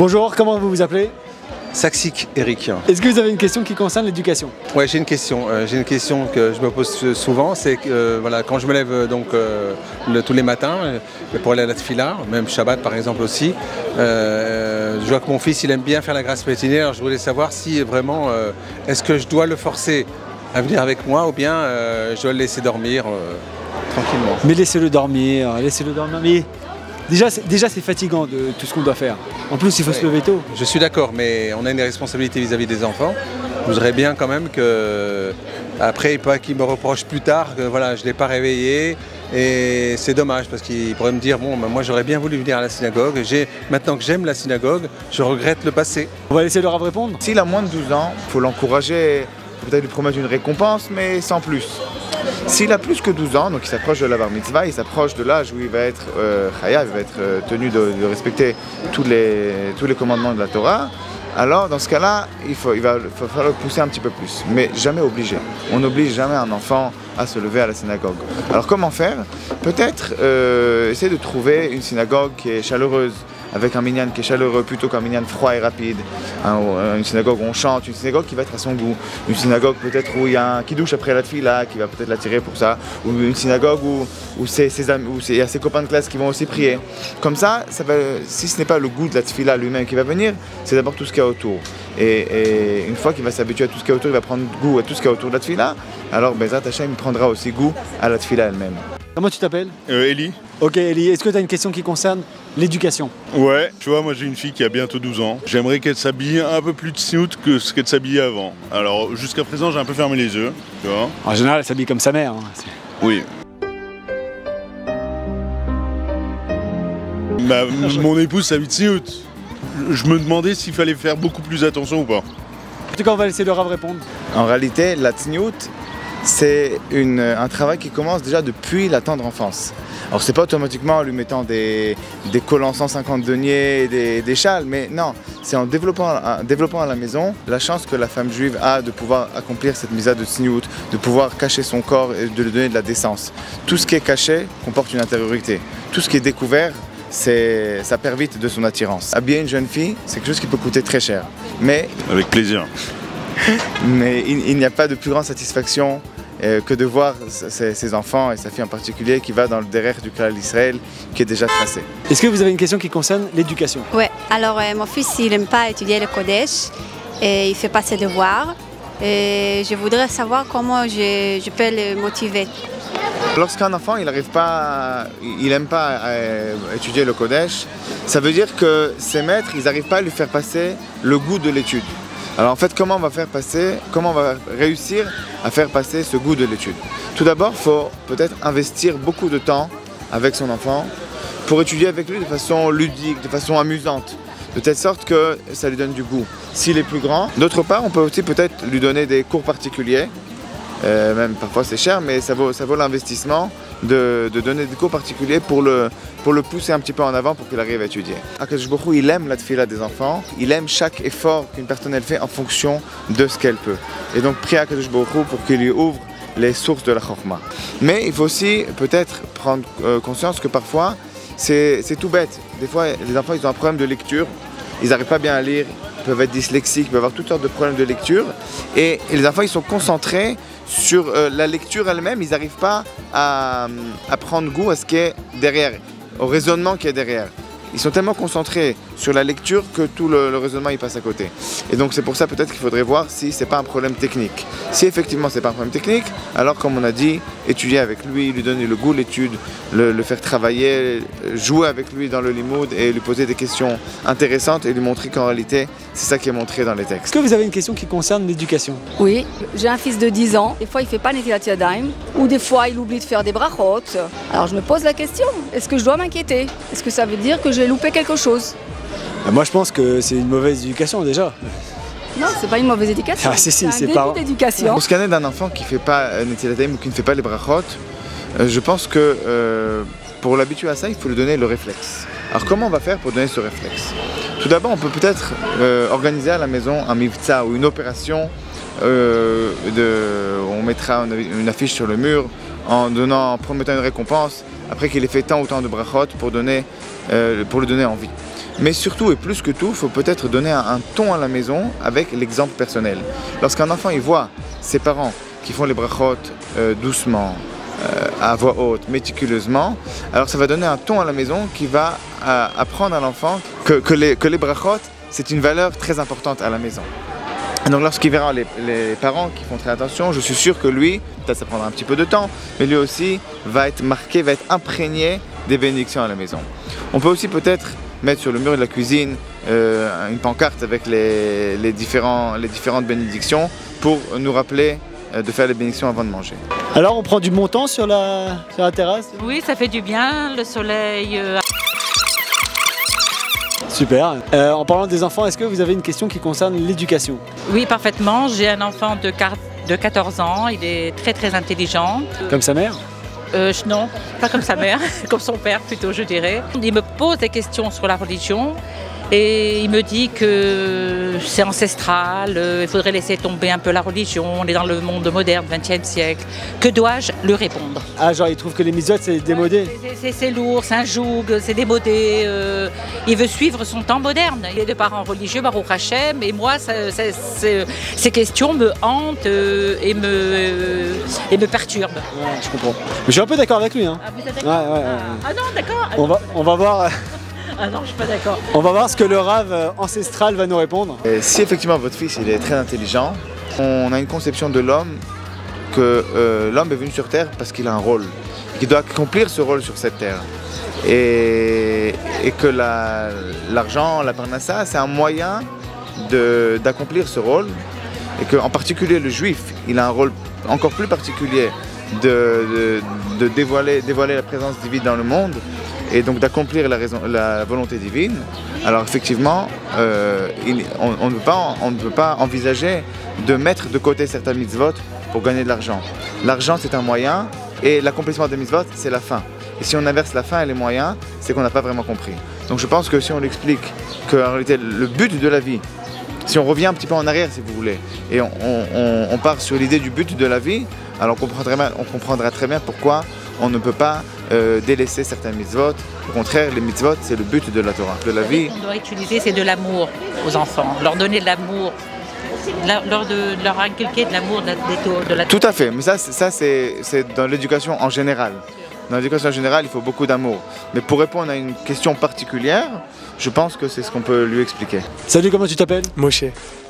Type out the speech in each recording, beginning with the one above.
Bonjour, comment vous vous appelez? Saksik Eric. Est-ce que vous avez une question qui concerne l'éducation? Ouais, j'ai une question. J'ai une question que je me pose souvent, c'est que voilà, quand je me lève tous les matins pour aller à la tefila, même Shabbat par exemple aussi, je vois que mon fils il aime bien faire la grasse matinée. Alors je voulais savoir si vraiment, est-ce que je dois le forcer à venir avec moi ou bien je dois le laisser dormir tranquillement. Mais laissez-le dormir, laissez-le dormir. Mais déjà c'est fatigant de tout ce qu'on doit faire. En plus il faut se lever tôt. Je suis d'accord, mais on a une responsabilité vis-à-vis des enfants. Je voudrais bien quand même que, après, pas qu'il me reproche plus tard que voilà, je ne l'ai pas réveillé. Et c'est dommage parce qu'il pourrait me dire, bon, ben, moi j'aurais bien voulu venir à la synagogue. Maintenant que j'aime la synagogue, je regrette le passé. On va laisser le Rav répondre. S'il a moins de 12 ans, il faut l'encourager, peut-être lui promettre une récompense, mais sans plus. S'il a plus que 12 ans, donc il s'approche de la bar mitzvah, il s'approche de l'âge où il va être chayav, il va être tenu de respecter tous les commandements de la Torah, alors dans ce cas-là, il va falloir pousser un petit peu plus, mais jamais obligé. On n'oblige jamais un enfant à se lever à la synagogue. Alors comment faire? Peut-être essayer de trouver une synagogue qui est chaleureuse, avec un minyan qui est chaleureux plutôt qu'un minyan froid et rapide, une synagogue où on chante, une synagogue qui va être à son goût, une synagogue peut-être où il y a un kiddush après la tefila qui va peut-être l'attirer pour ça, ou une synagogue où il y a ses copains de classe qui vont aussi prier. Comme ça, si ce n'est pas le goût de la tefila lui-même qui va venir, c'est d'abord tout ce qu'il y a autour. Et une fois qu'il va s'habituer à tout ce qu'il y a autour, il va prendre goût à tout ce qu'il y a autour de la tefila, alors Bezrat Hashem prendra aussi goût à la tefila elle-même. Comment tu t'appelles? Eli. Ok Eli, est-ce que tu as une question qui concerne l'éducation? Ouais, tu vois, moi j'ai une fille qui a bientôt 12 ans. J'aimerais qu'elle s'habille un peu plus tsniout que ce qu'elle s'habillait avant. Alors jusqu'à présent j'ai un peu fermé les yeux, tu vois. En général elle s'habille comme sa mère. Oui. Mon épouse s'habille tsniout. Je me demandais s'il fallait faire beaucoup plus attention ou pas. En tout cas on va laisser le Rav répondre. En réalité, la tsniout, c'est un travail qui commence déjà depuis la tendre enfance. Alors c'est pas automatiquement en lui mettant des collants 150 deniers, des châles, mais non, c'est en développant à la maison la chance que la femme juive a de pouvoir accomplir cette misa de tsniout, de pouvoir cacher son corps et de lui donner de la décence. Tout ce qui est caché comporte une intériorité. Tout ce qui est découvert, ça perd vite de son attirance. Habiller une jeune fille, c'est quelque chose qui peut coûter très cher. Mais avec plaisir. Mais il n'y a pas de plus grande satisfaction que de voir ses enfants et sa fille en particulier qui va dans le derrière du Klal Israël qui est déjà tracé. Est-ce que vous avez une question qui concerne l'éducation? Ouais, alors mon fils il n'aime pas étudier le Kodesh et il fait pas ses devoirs et je voudrais savoir comment je peux le motiver. Lorsqu'un enfant il n'aime pas étudier le Kodesh, ça veut dire que ses maîtres ils n'arrivent pas à lui faire passer le goût de l'étude. Alors en fait, comment on va réussir à faire passer ce goût de l'étude? Tout d'abord, il faut peut-être investir beaucoup de temps avec son enfant pour étudier avec lui de façon ludique, de façon amusante, de telle sorte que ça lui donne du goût. S'il est plus grand, d'autre part, on peut aussi peut-être lui donner des cours particuliers, même parfois c'est cher, mais ça vaut l'investissement de donner des cours particuliers pour le pousser un petit peu en avant pour qu'il arrive à étudier. Akadosh Baruch Hu, il aime la tefila des enfants, il aime chaque effort qu'une personne elle fait en fonction de ce qu'elle peut. Et donc prier Akadosh Baruch Hu pour qu'il lui ouvre les sources de la chorma. Mais il faut aussi peut-être prendre conscience que parfois c'est tout bête. Des fois les enfants ils ont un problème de lecture, ils n'arrivent pas bien à lire, ils peuvent être dyslexiques, ils peuvent avoir toutes sortes de problèmes de lecture et les enfants ils sont concentrés sur la lecture elle-même, ils n'arrivent pas à prendre goût à ce qui est derrière, au raisonnement qui est derrière. Ils sont tellement concentrés sur la lecture que tout le raisonnement il passe à côté. Et donc c'est pour ça peut-être qu'il faudrait voir si c'est pas un problème technique. Si effectivement c'est pas un problème technique, alors comme on a dit, étudier avec lui, lui donner le goût de l'étude, le faire travailler, jouer avec lui dans le limoud et lui poser des questions intéressantes et lui montrer qu'en réalité c'est ça qui est montré dans les textes. Est-ce que vous avez une question qui concerne l'éducation? Oui, j'ai un fils de 10 ans, des fois il fait pas Netilat Yadayim, ou des fois il oublie de faire des brachot. Alors je me pose la question, est-ce que je dois m'inquiéter? Est-ce que ça veut dire que j'ai loupé quelque chose? Moi je pense que c'est une mauvaise éducation déjà. Non, c'est pas une mauvaise éducation. Ah, si, c'est un début pas... d'éducation. Pour ce qui en est d'un enfant qui ne fait pas Netilat Yadayim ou qui ne fait pas les brachot, je pense que pour l'habituer à ça, il faut lui donner le réflexe. Alors comment on va faire pour donner ce réflexe? Tout d'abord, on peut peut-être organiser à la maison un mivtza ou une opération. On mettra une affiche sur le mur en promettant une récompense après qu'il ait fait tant ou tant de brachot pour lui donner envie. Mais surtout et plus que tout, il faut peut-être donner un ton à la maison avec l'exemple personnel. Lorsqu'un enfant il voit ses parents qui font les brachot doucement, à voix haute, méticuleusement, alors ça va donner un ton à la maison qui va apprendre à l'enfant que les brachot, c'est une valeur très importante à la maison. Et donc lorsqu'il verra les parents qui font très attention, je suis sûr que lui, peut-être ça prendra un petit peu de temps, mais lui aussi va être marqué, va être imprégné des bénédictions à la maison. On peut aussi peut-être mettre sur le mur de la cuisine une pancarte avec les différentes bénédictions pour nous rappeler de faire les bénédictions avant de manger. Alors on prend du bon temps sur la terrasse? Oui, ça fait du bien, le soleil. Super. En parlant des enfants, est-ce que vous avez une question qui concerne l'éducation? Oui, parfaitement. J'ai un enfant de 14 ans, il est très très intelligent. Comme sa mère? Non, pas comme sa mère, comme son père plutôt, je dirais. Il me pose des questions sur la religion. Et il me dit que c'est ancestral, il faudrait laisser tomber un peu la religion, on est dans le monde moderne, 20e siècle. Que dois-je lui répondre? Ah, genre il trouve que les mitzvot c'est démodé? C'est lourd, c'est un joug, c'est démodé. Il veut suivre son temps moderne. Il est de parents religieux, Baruch Hashem, et moi, ces questions me hantent et me perturbent. Ouais, je comprends. Mais je suis un peu d'accord avec lui. Hein. Ah, vous êtes d'accord? Ah non, d'accord. On va voir. Ah non, je suis pas d'accord. On va voir ce que le Rav ancestral va nous répondre. Et si effectivement votre fils il est très intelligent, on a une conception de l'homme que l'homme est venu sur Terre parce qu'il a un rôle, qu'il doit accomplir ce rôle sur cette Terre. Et que l'argent, la parnassa, c'est un moyen d'accomplir ce rôle. Et qu'en particulier le juif, il a un rôle encore plus particulier de dévoiler la présence divine dans le monde. Et donc d'accomplir la volonté divine. Alors effectivement, on ne peut pas envisager de mettre de côté certains mitzvot pour gagner de l'argent. L'argent c'est un moyen et l'accomplissement des mitzvot c'est la fin. Et si on inverse la fin et les moyens, c'est qu'on n'a pas vraiment compris. Donc je pense que si on explique qu'en réalité le but de la vie, si on revient un petit peu en arrière si vous voulez, et on part sur l'idée du but de la vie, alors on comprendra très bien pourquoi on ne peut pas délaisser certains mitzvot. Au contraire, les mitzvot, c'est le but de la Torah, de la vie. Ce qu'on doit utiliser, c'est de l'amour aux enfants, leur donner de l'amour, leur inculquer de l'amour de la Tout à fait, mais ça c'est dans l'éducation en général. Dans l'éducation en général, il faut beaucoup d'amour. Mais pour répondre à une question particulière, je pense que c'est ce qu'on peut lui expliquer. Salut, comment tu t'appelles? Moshe.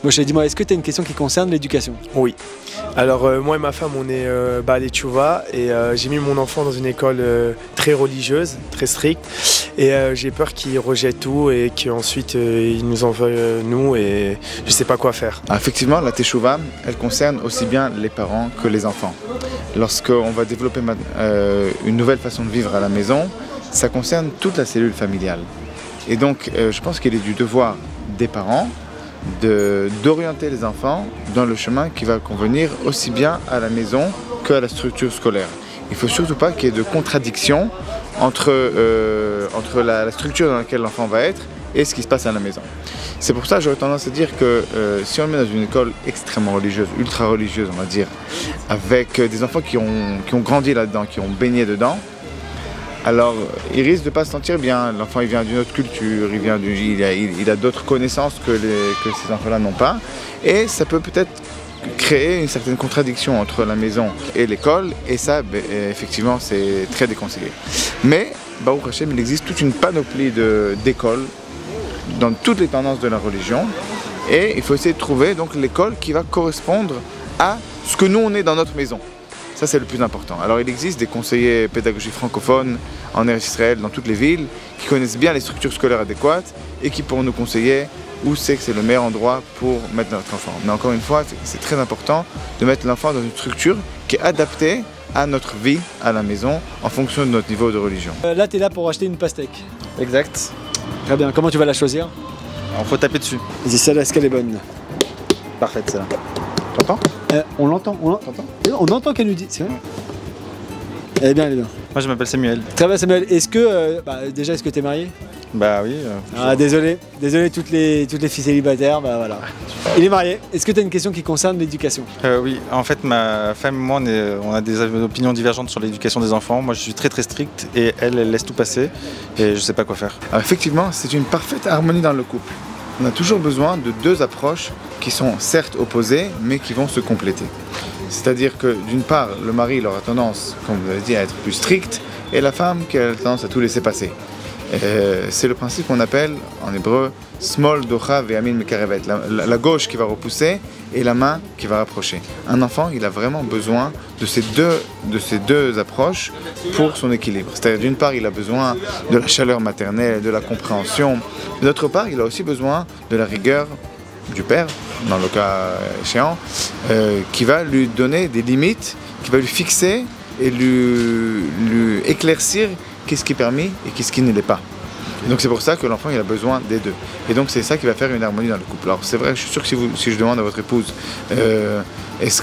Moshe, dis-moi, est-ce que tu as une question qui concerne l'éducation? Oui. Alors moi et ma femme, on est Baalei Teshuvah et j'ai mis mon enfant dans une école très religieuse, très stricte. Et j'ai peur qu'il rejette tout et qu'ensuite il nous en veuille nous et je sais pas quoi faire. Effectivement, la Teshuvah, elle concerne aussi bien les parents que les enfants. Lorsqu'on va développer une nouvelle façon de vivre à la maison, ça concerne toute la cellule familiale. Et donc, je pense qu'il est du devoir des parents d'orienter les enfants dans le chemin qui va convenir aussi bien à la maison qu'à la structure scolaire. Il ne faut surtout pas qu'il y ait de contradiction entre la structure dans laquelle l'enfant va être et ce qui se passe à la maison. C'est pour ça que j'aurais tendance à dire que si on le met dans une école extrêmement religieuse, ultra religieuse on va dire, avec des enfants qui ont grandi là-dedans, qui ont baigné dedans, alors il risque de ne pas se sentir bien. L'enfant il vient d'une autre culture, il a d'autres connaissances que ces enfants-là n'ont pas. Et ça peut peut-être créer une certaine contradiction entre la maison et l'école. Et ça, effectivement, c'est très déconseillé. Mais, Baruch Hashem, il existe toute une panoplie d'écoles dans toutes les tendances de la religion. Et il faut essayer de trouver donc l'école qui va correspondre à ce que nous on est dans notre maison. Ça c'est le plus important. Alors il existe des conseillers pédagogiques francophones en Eretz Israël, dans toutes les villes, qui connaissent bien les structures scolaires adéquates et qui pourront nous conseiller où c'est que c'est le meilleur endroit pour mettre notre enfant. Mais encore une fois, c'est très important de mettre l'enfant dans une structure qui est adaptée à notre vie à la maison en fonction de notre niveau de religion. Là tu es là pour acheter une pastèque. Exact. Très bien, comment tu vas la choisir? Alors faut taper dessus. Vas-y, celle-là, est-ce qu'elle est bonne? Parfaite celle-là. T'entends? On l'entend, on entend qu'elle nous dit. C'est vrai? Elle est bien, elle est bien. Moi je m'appelle Samuel. Très bien Samuel, est-ce que, déjà est-ce que tu es marié? Bah oui. Désolé toutes les filles célibataires, bah voilà. Il est marié. Est-ce que tu as une question qui concerne l'éducation? Oui, en fait, ma femme et moi, on a des opinions divergentes sur l'éducation des enfants. Moi, je suis très strict et elle laisse tout passer et je sais pas quoi faire. Alors, effectivement, c'est une parfaite harmonie dans le couple. On a toujours besoin de deux approches qui sont certes opposées, mais qui vont se compléter. C'est-à-dire que d'une part, le mari il aura tendance, comme vous l'avez dit, à être plus strict, et la femme qui a tendance à tout laisser passer. C'est le principe qu'on appelle en hébreu smol docha ve'amin mekarevet, la gauche qui va repousser et la main qui va rapprocher. Un enfant, il a vraiment besoin de ces deux approches pour son équilibre. C'est-à-dire d'une part, il a besoin de la chaleur maternelle, de la compréhension. D'autre part, il a aussi besoin de la rigueur du père, dans le cas échéant, qui va lui donner des limites, qui va lui fixer et lui éclaircir qu'est-ce qui est permis et qu'est-ce qui ne l'est pas. Et donc c'est pour ça que l'enfant il a besoin des deux. Et donc c'est ça qui va faire une harmonie dans le couple. Alors c'est vrai, je suis sûr que si je demande à votre épouse est-ce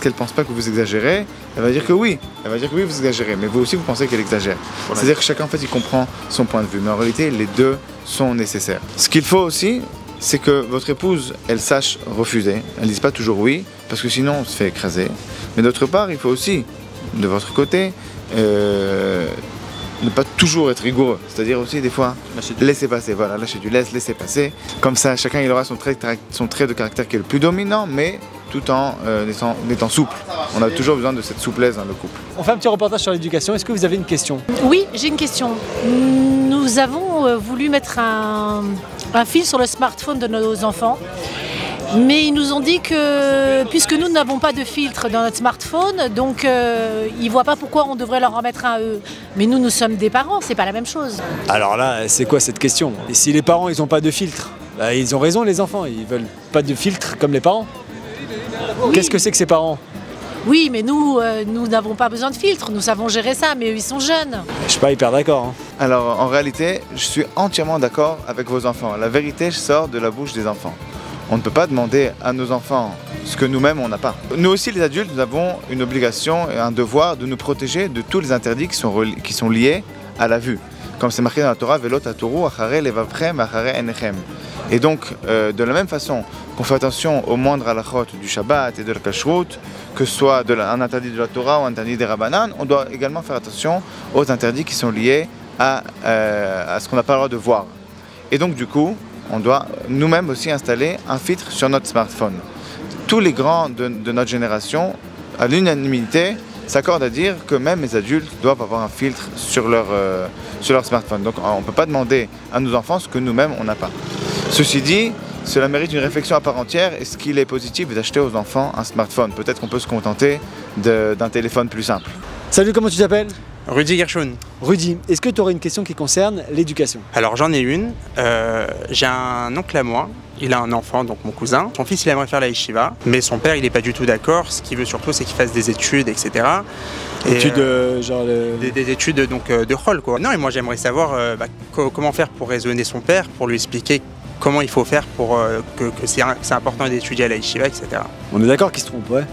qu'elle pense pas que vous exagérez, elle va dire que oui. Elle va dire que oui, vous exagérez, mais vous aussi vous pensez qu'elle exagère. Voilà. C'est-à-dire que chacun en fait il comprend son point de vue, mais en réalité les deux sont nécessaires. Ce qu'il faut aussi, c'est que votre épouse, elle sache refuser. Elle ne dise pas toujours oui, parce que sinon on se fait écraser. Mais d'autre part, il faut aussi, de votre côté, ne pas toujours être rigoureux. C'est-à-dire aussi des fois, laisser passer. Voilà, lâcher du lest, laisser passer. Comme ça, chacun il aura son trait de caractère qui est le plus dominant, mais tout en étant souple. On a toujours besoin de cette souplesse dans le couple. On fait un petit reportage sur l'éducation. Est-ce que vous avez une question? Oui, j'ai une question. Nous avons voulu mettre un fil sur le smartphone de nos enfants. Mais ils nous ont dit que, puisque nous n'avons pas de filtre dans notre smartphone, donc ils ne voient pas pourquoi on devrait leur en mettre un eux. Mais nous sommes des parents, c'est pas la même chose. Alors là, c'est quoi cette question? Et si les parents, ils n'ont pas de filtre, bah, ils ont raison les enfants, ils veulent pas de filtre comme les parents. Oui. Qu'est-ce que c'est que ces parents? Oui, mais nous n'avons pas besoin de filtre, nous savons gérer ça, mais eux, ils sont jeunes. Je suis pas hyper d'accord. Hein. Alors, en réalité, je suis entièrement d'accord avec vos enfants. La vérité sort de la bouche des enfants. On ne peut pas demander à nos enfants ce que nous-mêmes on n'a pas. Nous aussi les adultes, nous avons une obligation et un devoir de nous protéger de tous les interdits qui sont liés à la vue. Comme c'est marqué dans la Torah, Velot Atoru achare levavchem achare enechem. Et donc, de la même façon qu'on fait attention aux moindres halachot du Shabbat et de la Kashrut, que ce soit un interdit de la Torah ou un interdit des Rabbanan, on doit également faire attention aux interdits qui sont liés à ce qu'on n'a pas le droit de voir. Et donc du coup, on doit nous-mêmes aussi installer un filtre sur notre smartphone. Tous les grands de notre génération, à l'unanimité, s'accordent à dire que même les adultes doivent avoir un filtre sur leur smartphone. Donc on ne peut pas demander à nos enfants ce que nous-mêmes on n'a pas. Ceci dit, cela mérite une réflexion à part entière. Est-ce qu'il est positif d'acheter aux enfants un smartphone? Peut-être qu'on peut se contenter d'un téléphone plus simple. Salut, comment tu t'appelles? Rudy Gershon. Rudy, est-ce que tu aurais une question qui concerne l'éducation? Alors j'en ai une. J'ai un oncle à moi, il a un enfant, donc mon cousin. Son fils il aimerait faire la yeshiva, mais son père il n'est pas du tout d'accord. Ce qu'il veut surtout c'est qu'il fasse des études, etc. Études des études donc de rôle quoi. Non, et moi j'aimerais savoir comment faire pour raisonner son père, pour lui expliquer comment il faut faire pour que c'est important d'étudier à la yeshiva, etc. On est d'accord qu'il se trompe, ouais.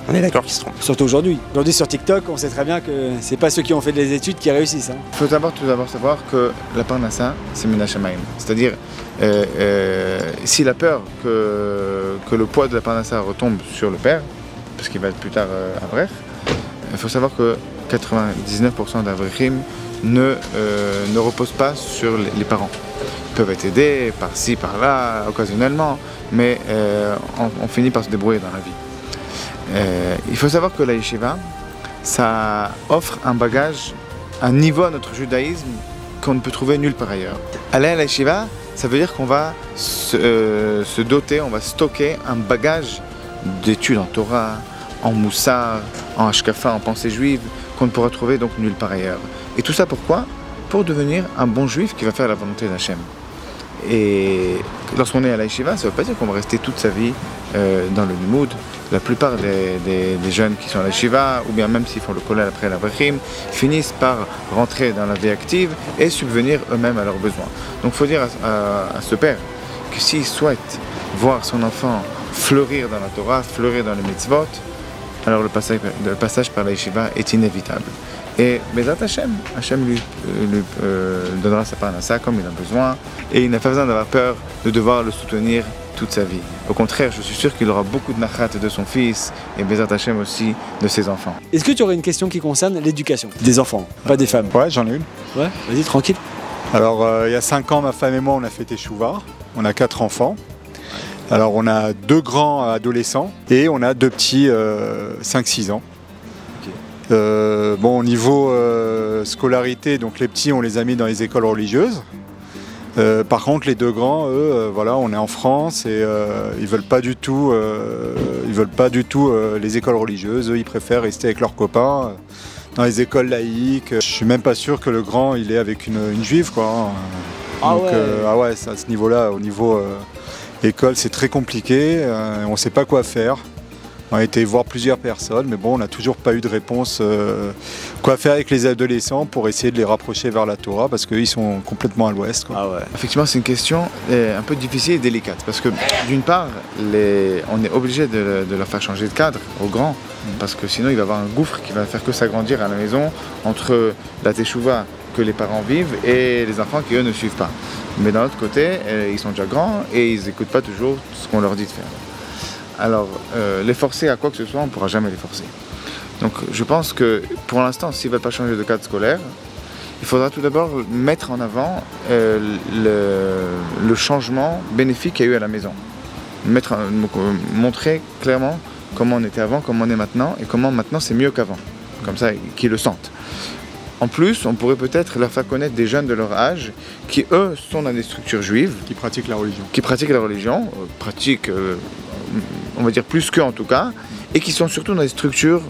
On est d'accord qu'ils se trompent. Surtout aujourd'hui. Aujourd'hui sur TikTok, on sait très bien que c'est pas ceux qui ont fait des études qui réussissent. Il faut tout d'abord savoir que la parnassa, c'est mina shamayim. C'est-à-dire, s'il a peur que le poids de la parnassa retombe sur le père, parce qu'il va être plus tard avrech, il faut savoir que 99% d'avrechim ne reposent pas sur les parents. Ils peuvent être aidés par-ci, par-là, occasionnellement, mais on finit par se débrouiller dans la vie. Il faut savoir que la yeshiva, ça offre un bagage, un niveau à notre judaïsme qu'on ne peut trouver nulle part ailleurs. Aller à la yeshiva, ça veut dire qu'on va se doter, on va stocker un bagage d'études en Torah, en Moussar, en Hashkafa, en pensée juive, qu'on ne pourra trouver donc nulle part ailleurs. Et tout ça pourquoi? Pour devenir un bon juif qui va faire la volonté d'Hachem. Et lorsqu'on est à la yeshiva, ça ne veut pas dire qu'on va rester toute sa vie dans le limoud. La plupart des jeunes qui sont à la yeshiva, ou bien même s'ils font le kollel après l'avrechim, finissent par rentrer dans la vie active et subvenir eux-mêmes à leurs besoins. Donc il faut dire à ce père que s'il souhaite voir son enfant fleurir dans la Torah, fleurir dans les mitzvot, alors le passage par la yeshiva est inévitable. Et Bezrat Hashem lui donnera sa parnassa comme il a besoin. Et il n'a pas besoin d'avoir peur de devoir le soutenir toute sa vie. Au contraire, je suis sûr qu'il aura beaucoup de nachat de son fils et Bezrat Hashem aussi de ses enfants. Est-ce que tu aurais une question qui concerne l'éducation des enfants, pas des femmes? Ouais, j'en ai une. Ouais, vas-y, tranquille. Alors, il y a 5 ans, ma femme et moi, on a fait Teshuva. On a 4 enfants. Alors, on a 2 grands adolescents et on a 2 petits 5-6 ans. Bon, au niveau scolarité, donc les petits, on les a mis dans les écoles religieuses. Par contre, les 2 grands, eux, voilà, on est en France et ils veulent pas du tout les écoles religieuses. Eux, ils préfèrent rester avec leurs copains dans les écoles laïques. Je suis même pas sûr que le grand, il est avec une juive, quoi. Donc, ouais, à ce niveau-là, au niveau école, c'est très compliqué. On sait pas quoi faire. On a été voir plusieurs personnes, mais bon, on n'a toujours pas eu de réponse. Quoi faire avec les adolescents pour essayer de les rapprocher vers la Torah, parce qu'ils sont complètement à l'ouest. Effectivement, c'est une question un peu difficile et délicate, parce que d'une part, on est obligé de leur faire changer de cadre aux grands, parce que sinon il va y avoir un gouffre qui va faire que s'agrandir à la maison entre la teshuva que les parents vivent et les enfants qui eux ne suivent pas. Mais d'un autre côté, ils sont déjà grands et ils n'écoutent pas toujours ce qu'on leur dit de faire. Alors, les forcer à quoi que ce soit, on ne pourra jamais les forcer. Donc, je pense que pour l'instant, s'ils ne veulent pas changer de cadre scolaire, il faudra tout d'abord mettre en avant le changement bénéfique qu'il y a eu à la maison. Montrer clairement comment on était avant, comment on est maintenant, et comment maintenant c'est mieux qu'avant. Comme ça, qu'ils le sentent. En plus, on pourrait peut-être leur faire connaître des jeunes de leur âge qui, eux, sont dans des structures juives. Qui pratiquent la religion. On va dire plus qu'eux en tout cas, et qui sont surtout dans des structures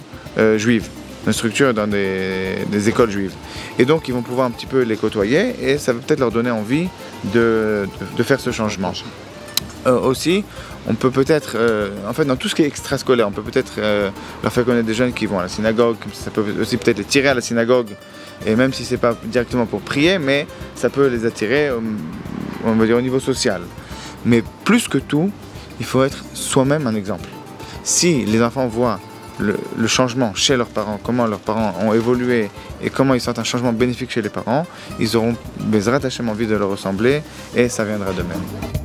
juives, dans des écoles juives. Et donc ils vont pouvoir un petit peu les côtoyer, et ça va peut-être leur donner envie de faire ce changement. Aussi, on peut peut-être, en fait dans tout ce qui est extrascolaire, on peut peut-être leur faire connaître des jeunes qui vont à la synagogue, ça peut aussi peut-être les tirer à la synagogue, et même si c'est pas directement pour prier, mais ça peut les attirer, on va dire au niveau social. Mais plus que tout, il faut être soi-même un exemple. Si les enfants voient le changement chez leurs parents, comment leurs parents ont évolué et comment ils sentent un changement bénéfique chez les parents, ils auront Bezrat Hashem envie de leur ressembler et ça viendra d'eux-mêmes.